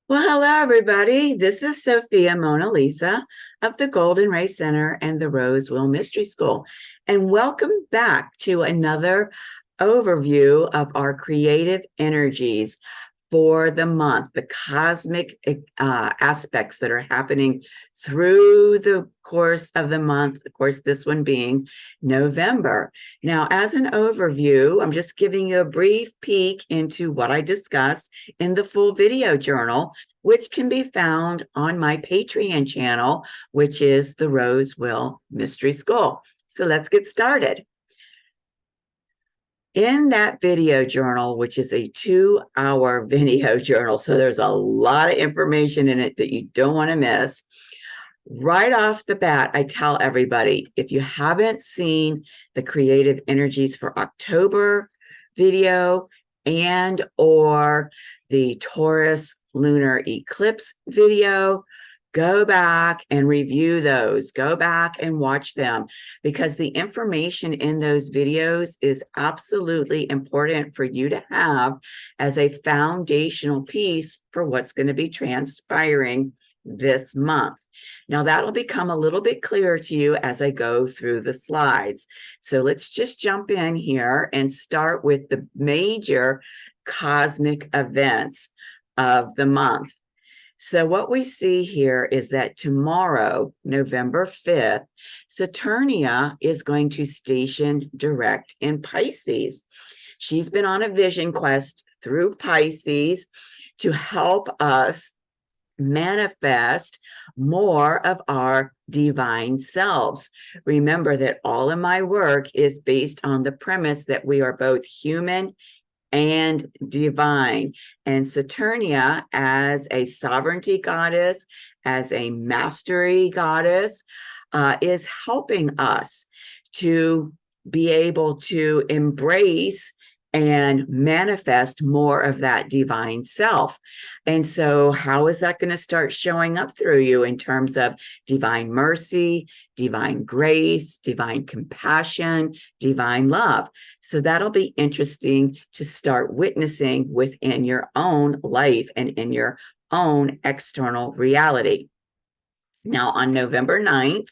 Well, hello, everybody. This is Sophia Mona Lisa of the Golden Ray Center and the Rosewell Mystery School. And welcome back to another overview of our creative energies for the month, the cosmic aspects that are happening through the course of the month, of course, this one being November. Now, as an overview, I'm just giving you a brief peek into what I discuss in the full video journal, which can be found on my Patreon channel, which is the Rosewell Mystery School. So let's get started. In that video journal, which is a 2-hour video journal, so there's a lot of information in it that you don't want to miss. Right off the bat, I tell everybody, if you haven't seen the creative energies for October video and or the Taurus Lunar Eclipse video, go back and review those. Go back and watch them because the information in those videos is absolutely important for you to have as a foundational piece for what's going to be transpiring this month. Now, that'll become a little bit clearer to you as I go through the slides. So let's just jump in here and start with the major cosmic events of the month. So what we see here is that tomorrow, November 5th, Saturnia is going to station direct in Pisces. She's been on a vision quest through Pisces to help us manifest more of our divine selves. Remember that all of my work is based on the premise that we are both human and divine. And Saturnia, as a sovereignty goddess, as a mastery goddess, is helping us to be able to embrace and manifest more of that divine self. And so how is that going to start showing up through you in terms of divine mercy, divine grace, divine compassion, divine love? So that'll be interesting to start witnessing within your own life and in your own external reality. Now, on November 9th,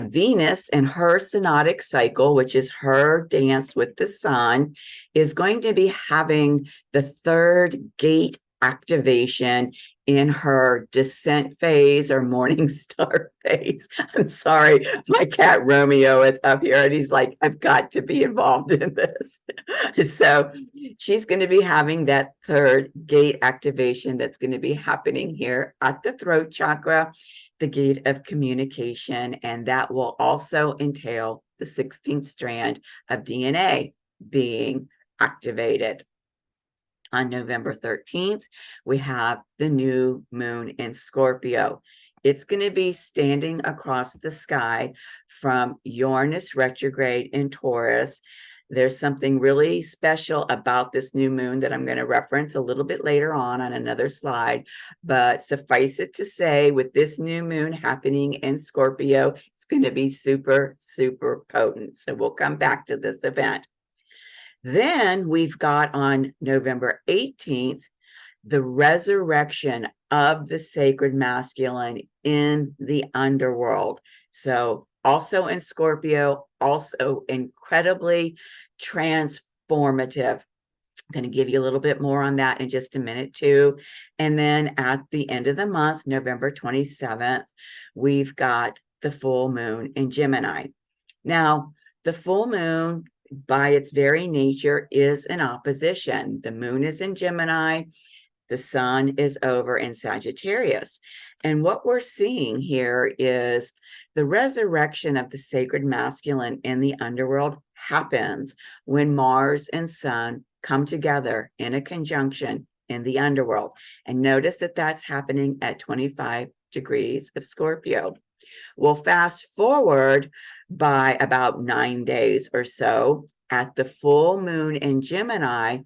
Venus and her synodic cycle, which is her dance with the sun, is going to be having the third gate activation in her descent phase or morning star phase. I'm sorry, my cat Romeo is up here and he's like, I've got to be involved in this. So she's going to be having that third gate activation that's going to be happening here at the throat chakra, the gate of communication, and that will also entail the 16th strand of DNA being activated. On November 13th, we have the new moon in Scorpio. It's going to be standing across the sky from Uranus retrograde in Taurus. There's something really special about this new moon that I'm going to reference a little bit later on another slide. But suffice it to say, with this new moon happening in Scorpio, it's going to be super, super potent. So we'll come back to this event. Then we've got on November 18th, the resurrection of the sacred masculine in the underworld. So also in Scorpio, also incredibly transformative. I'm going to give you a little bit more on that in just a minute too. And then at the end of the month, November 27th, we've got the full moon in Gemini. Now, the full moon, by its very nature, is an opposition. The moon is in Gemini. The sun is over in Sagittarius. And what we're seeing here is the resurrection of the sacred masculine in the underworld happens when Mars and Sun come together in a conjunction in the underworld. And notice that that's happening at 25 degrees of Scorpio. We'll fast forward by about 9 days or so. At the full moon in Gemini,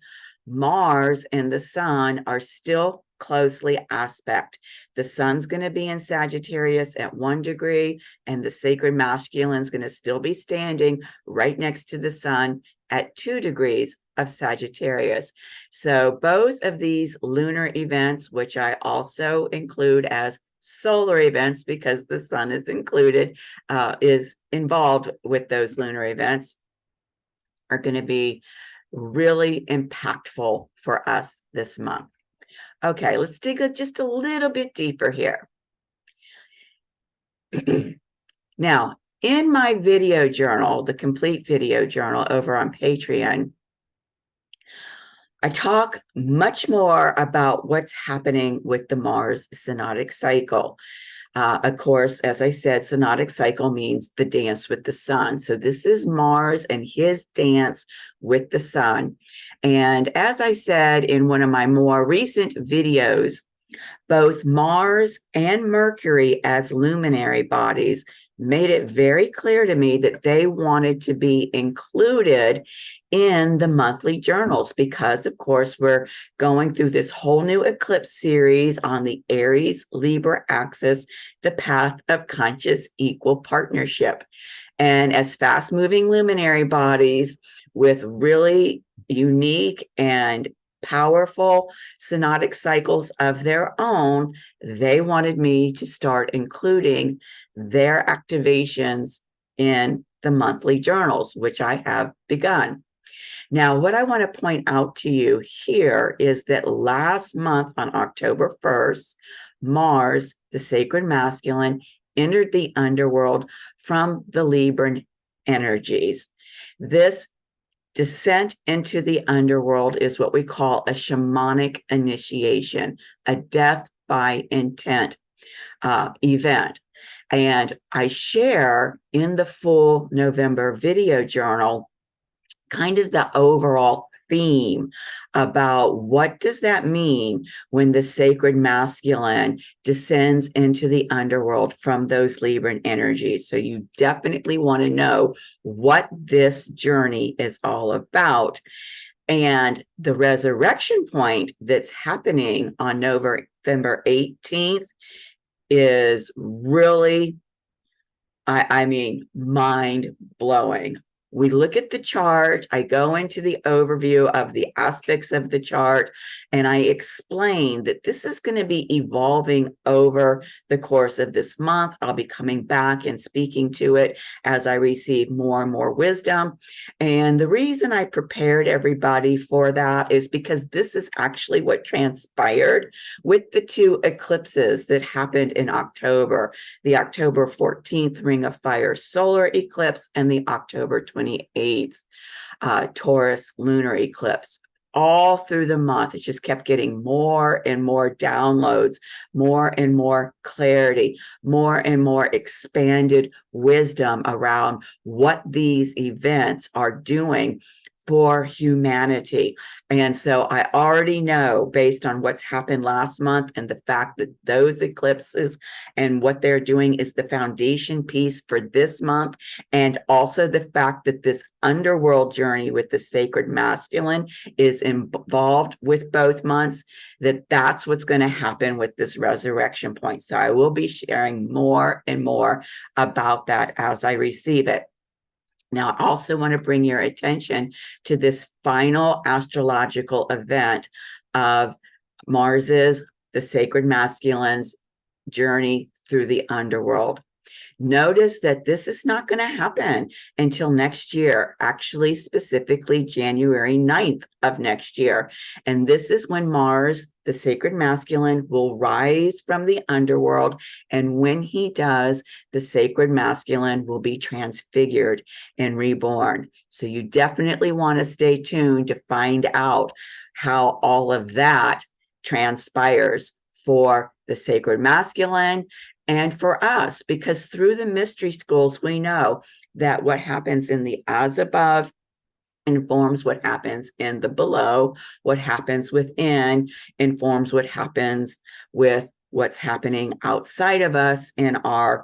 Mars and the sun are still closely aspect. The sun's going to be in Sagittarius at 1 degree, and the sacred masculine is going to still be standing right next to the sun at 2 degrees of Sagittarius. So both of these lunar events, which I also include as solar events because the sun is included, is involved with those lunar events, are going to be really impactful for us this month. Okay, let's dig just a little bit deeper here. Now, in my video journal, the complete video journal over on Patreon, I talk much more about what's happening with the Mars synodic cycle. Of course, as I said, synodic cycle means the dance with the sun. So this is Mars and his dance with the sun. And as I said in one of my more recent videos, both Mars and Mercury as luminary bodies made it very clear to me that they wanted to be included in the monthly journals because, of course, we're going through this whole new eclipse series on the Aries Libra axis, the path of conscious equal partnership. And as fast-moving luminary bodies with really unique and powerful synodic cycles of their own, they wanted me to start including their activations in the monthly journals, which I have begun. Now, what I want to point out to you here is that last month on October 1st, Mars, the sacred masculine, entered the underworld from the Libran energies. This descent into the underworld is what we call a shamanic initiation, a death by intent event. And I share in the full November video journal kind of the overall theme about what does that mean when the sacred masculine descends into the underworld from those Libran energies. So you definitely want to know what this journey is all about. And the resurrection point that's happening on November 18th is really, I mean, mind-blowing. We look at the chart, I go into the overview of the aspects of the chart, and I explain that this is going to be evolving over the course of this month. I'll be coming back and speaking to it as I receive more and more wisdom. And the reason I prepared everybody for that is because this is actually what transpired with the two eclipses that happened in October, the October 14th Ring of Fire solar eclipse and the October 28th Taurus Lunar Eclipse. All through the month, it just kept getting more and more downloads, more and more clarity, more and more expanded wisdom around what these events are doing for humanity. And so I already know, based on what's happened last month and the fact that those eclipses and what they're doing is the foundation piece for this month, and also the fact that this underworld journey with the sacred masculine is involved with both months, that's what's going to happen with this resurrection point. So I will be sharing more and more about that as I receive it. Now, I also want to bring your attention to this final astrological event of Mars's, the sacred masculine's journey through the underworld. Notice that this is not going to happen until next year, actually specifically January 9th of next year. And this is when Mars, the sacred masculine, will rise from the underworld. And when he does, the sacred masculine will be transfigured and reborn. So you definitely want to stay tuned to find out how all of that transpires for the sacred masculine and for us, because through the mystery schools, we know that what happens in the as above informs what happens in the below, what happens within informs what happens with what's happening outside of us in our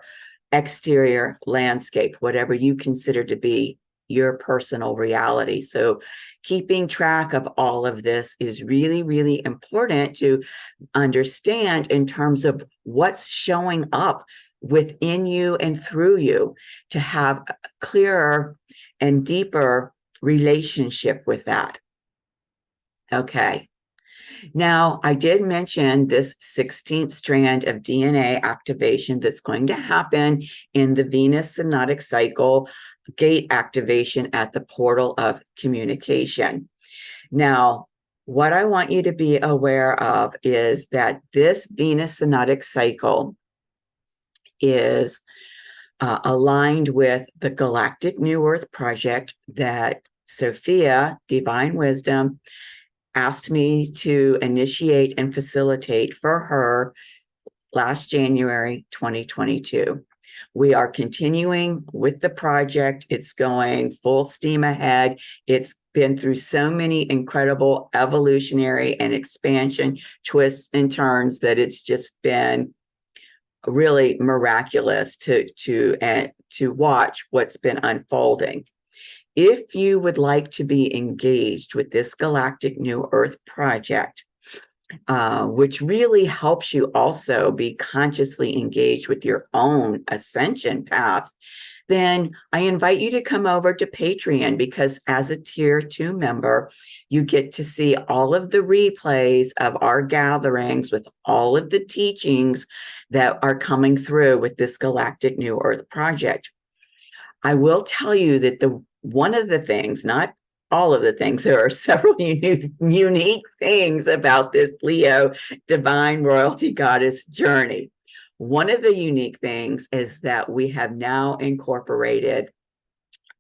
exterior landscape, whatever you consider to be your personal reality. So keeping track of all of this is really, really important to understand in terms of what's showing up within you and through you, to have a clearer and deeper relationship with that. Okay. Now, I did mention this 16th strand of DNA activation that's going to happen in the Venus synodic cycle gate activation at the portal of communication. Now, what I want you to be aware of is that this Venus synodic cycle is aligned with the Galactic New Earth project that Sophia, Divine Wisdom, asked me to initiate and facilitate for her last January 2022. We are continuing with the project. It's going full steam ahead. It's been through so many incredible evolutionary and expansion twists and turns that it's just been really miraculous to watch what's been unfolding. If you would like to be engaged with this Galactic New Earth project, which really helps you also be consciously engaged with your own ascension path, then I invite you to come over to Patreon, because as a tier 2 member, you get to see all of the replays of our gatherings with all of the teachings that are coming through with this Galactic New Earth project. I will tell you that one of the things, not all of the things, there are several unique things about this Leo divine royalty goddess journey. One of the unique things is that we have now incorporated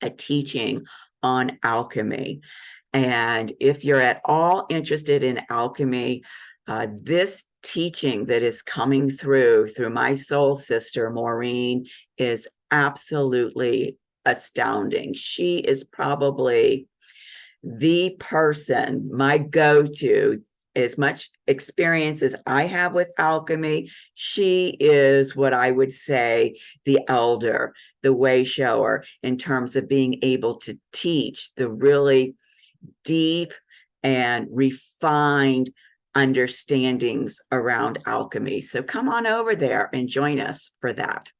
a teaching on alchemy. And if you're at all interested in alchemy, this teaching that is coming through my soul sister, Maureen, is absolutely astounding. She is probably the person, my go-to. As much experience as I have with alchemy, she is what I would say the elder, the way shower, in terms of being able to teach the really deep and refined understandings around alchemy. So come on over there and join us for that.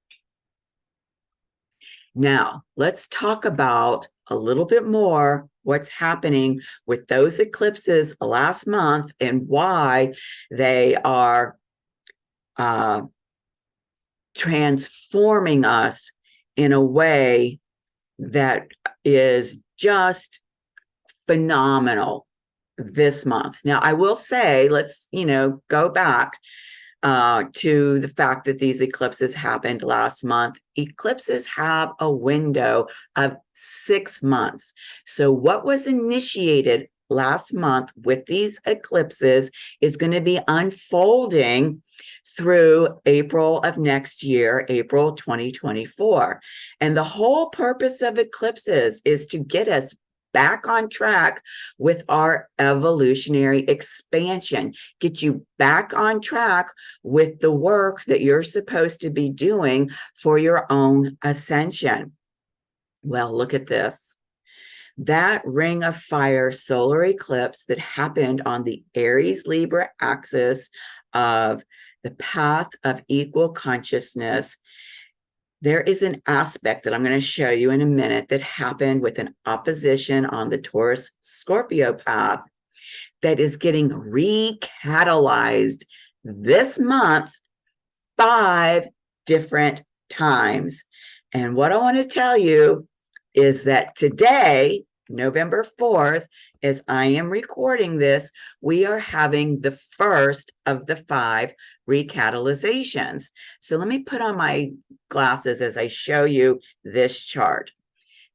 Now, let's talk about a little bit more what's happening with those eclipses last month and why they are transforming us in a way that is just phenomenal this month. Now, I will say, let's, go back to the fact that these eclipses happened last month. Eclipses have a window of 6 months. So what was initiated last month with these eclipses is going to be unfolding through April of next year, April 2024. And the whole purpose of eclipses is to get us back on track with our evolutionary expansion, get you back on track with the work that you're supposed to be doing for your own ascension. Well, look at this. That ring of fire solar eclipse that happened on the Aries Libra axis of the path of equal consciousness, there is an aspect that I'm going to show you in a minute that happened with an opposition on the Taurus Scorpio path that is getting recatalyzed this month 5 different times. And what I want to tell you is that today, November 4th, as I am recording this, we are having the first of the 5 recatalyzations. So let me put on my glasses as I show you this chart.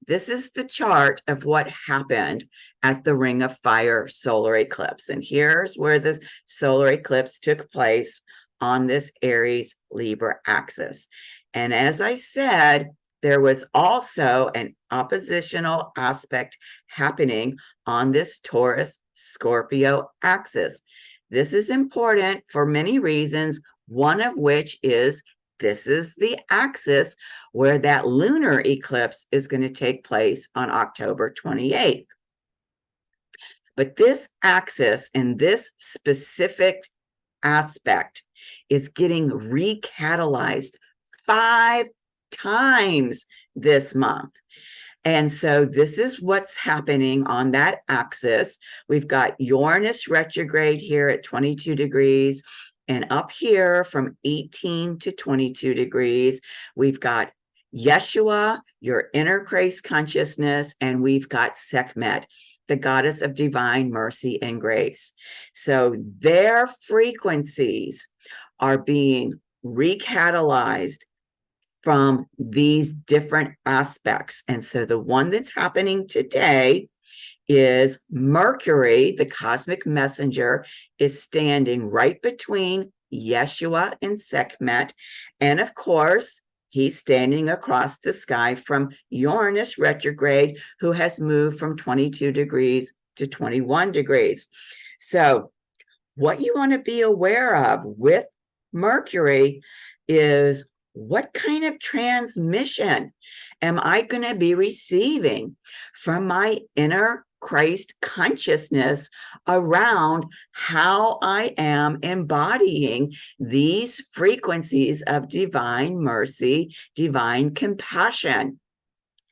This is the chart of what happened at the Ring of Fire solar eclipse. And here's where the solar eclipse took place on this Aries Libra axis. And as I said, there was also an oppositional aspect happening on this Taurus Scorpio axis. This is important for many reasons, one of which is this is the axis where that lunar eclipse is going to take place on October 28th. But this axis and this specific aspect is getting recatalyzed 5 times this month. And so this is what's happening on that axis. We've got Uranus retrograde here at 22 degrees. And up here from 18 to 22 degrees, we've got Yeshua, your inner Christ consciousness, and we've got Sekhmet, the goddess of divine mercy and grace. So their frequencies are being recatalyzed from these different aspects. And so the one that's happening today is Mercury, the cosmic messenger, is standing right between Yeshua and Sekhmet. And of course, he's standing across the sky from Uranus retrograde, who has moved from 22 degrees to 21 degrees. So what you want to be aware of with Mercury is, what kind of transmission am I going to be receiving from my inner Christ consciousness around how I am embodying these frequencies of divine mercy, divine compassion?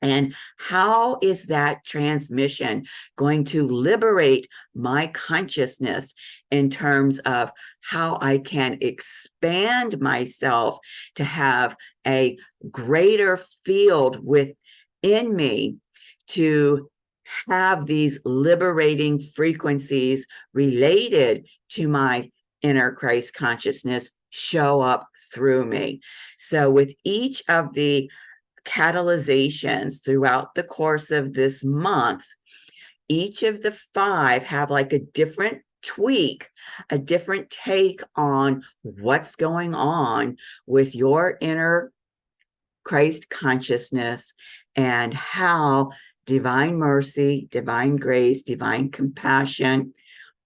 And how is that transmission going to liberate my consciousness in terms of how I can expand myself to have a greater field within me to have these liberating frequencies related to my inner Christ consciousness show up through me? So with each of the catalyzations throughout the course of this month, each of the 5 have like a different tweak, a different take on what's going on with your inner Christ consciousness and how divine mercy, divine grace, divine compassion,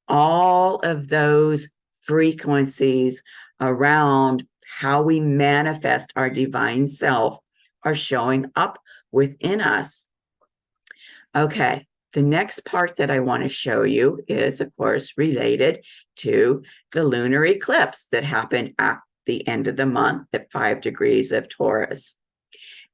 all of those frequencies around how we manifest our divine self are showing up within us. Okay, the next part that I want to show you is, of course, related to the lunar eclipse that happened at the end of the month at 5 degrees of Taurus.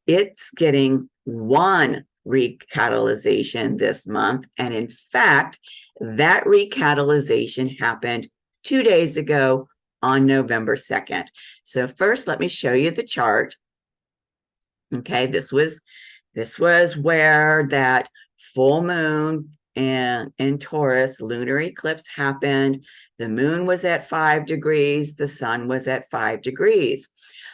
It's getting one recatalyzation this month. And in fact, that recatalyzation happened 2 days ago on November 2nd. So first, let me show you the chart. Okay, this was where that full moon and in Taurus lunar eclipse happened. The moon was at 5 degrees, the sun was at 5 degrees.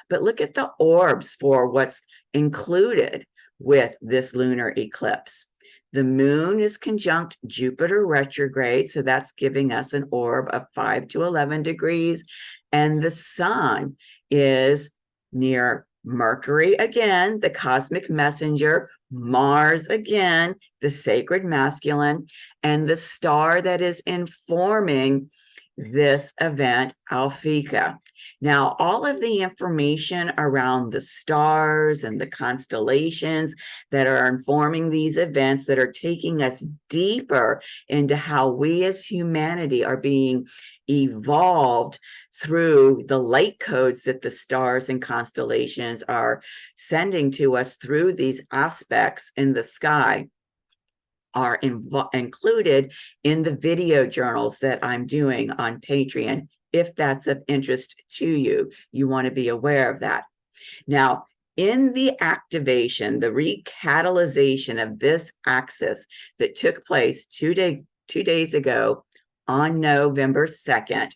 But look at the orbs for what's included with this lunar eclipse. The moon is conjunct Jupiter retrograde, so that's giving us an orb of 5 to 11 degrees. And the sun is near Mercury again, the cosmic messenger, Mars again, the sacred masculine, and the star that is informing this event, Alphika. Now, all of the information around the stars and the constellations that are informing these events, that are taking us deeper into how we as humanity are being evolved through the light codes that the stars and constellations are sending to us through these aspects in the sky, are included in the video journals that I'm doing on Patreon. If that's of interest to you, you want to be aware of that. Now, in the activation, the recatalyzation of this axis that took place 2 days ago on November 2nd,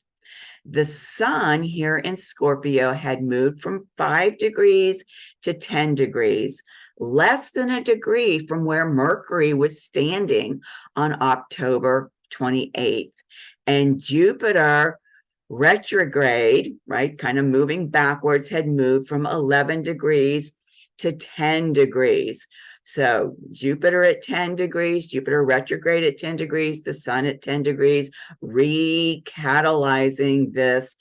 the sun here in Scorpio had moved from 5 degrees to 10 degrees, less than a degree from where Mercury was standing on October 28th. And Jupiter retrograde, right, kind of moving backwards, had moved from 11 degrees to 10 degrees. So Jupiter at 10 degrees, Jupiter retrograde at 10 degrees, the sun at 10 degrees, recatalyzing this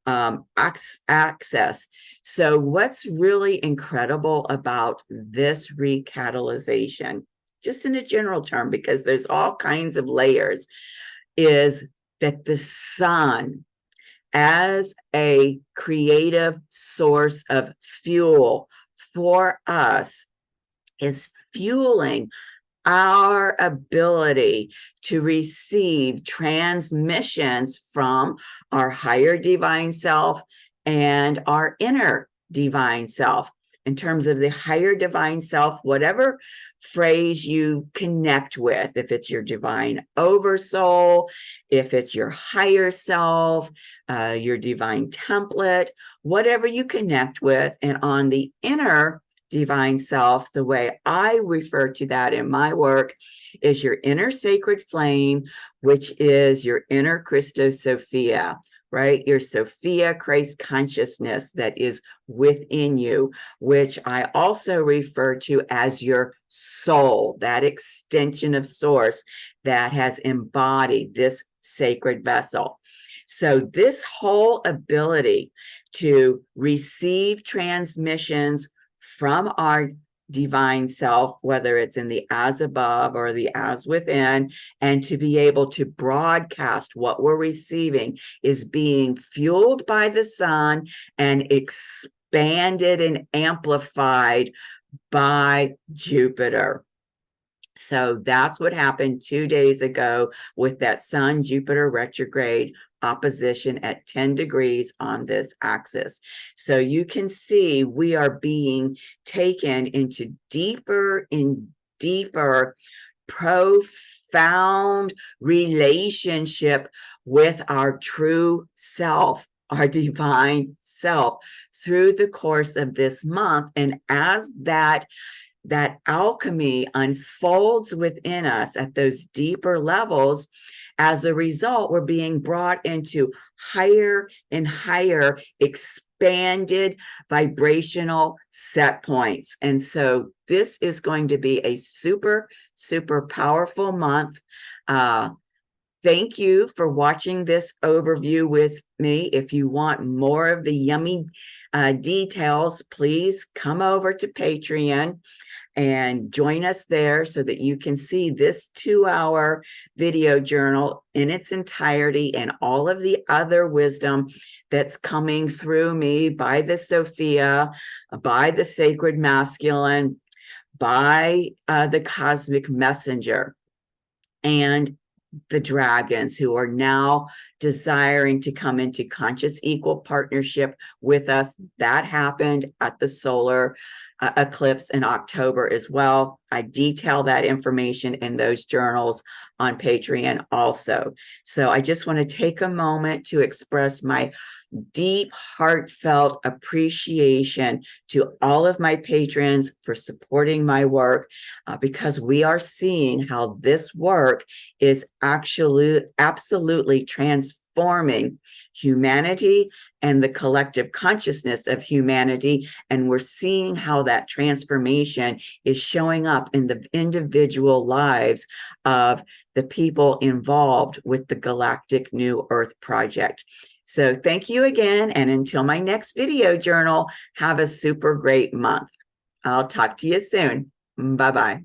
access. So what's really incredible about this recatalyzation, just in a general term, because there's all kinds of layers, is that the sun, as a creative source of fuel for us, is fueling our ability to receive transmissions from our higher divine self and our inner divine self. In terms of the higher divine self, whatever phrase you connect with, if it's your divine oversoul, if it's your higher self, your divine template, whatever you connect with, and on the inner divine self, the way I refer to that in my work is your inner sacred flame, which is your inner Christos Sophia, right? Your Sophia Christ consciousness that is within you, which I also refer to as your soul, that extension of source that has embodied this sacred vessel. So this whole ability to receive transmissions from our divine self, whether it's in the as above or the as within, and to be able to broadcast what we're receiving is being fueled by the sun and expanded and amplified by Jupiter. So that's what happened 2 days ago with that Sun Jupiter retrograde opposition at 10 degrees on this axis. So you can see we are being taken into deeper and deeper, profound relationship with our true self, our divine self, through the course of this month. And as that alchemy unfolds within us at those deeper levels, as a result, we're being brought into higher and higher expanded vibrational set points. And so this is going to be a super, super powerful month. Thank you for watching this overview with me. If you want more of the yummy details, please come over to Patreon and join us there so that you can see this 2-hour video journal in its entirety and all of the other wisdom that's coming through me by the Sophia, by the sacred masculine, by the cosmic messenger, and the dragons who are now desiring to come into conscious equal partnership with us. That happened at the solar eclipse in October as well. I detail that information in those journals on Patreon also. So I just want to take a moment to express my deep, heartfelt appreciation to all of my patrons for supporting my work, because we are seeing how this work is actually absolutely transforming humanity and the collective consciousness of humanity. And we're seeing how that transformation is showing up in the individual lives of the people involved with the Galactic New Earth Project. So thank you again. And until my next video journal, have a super great month. I'll talk to you soon. Bye-bye.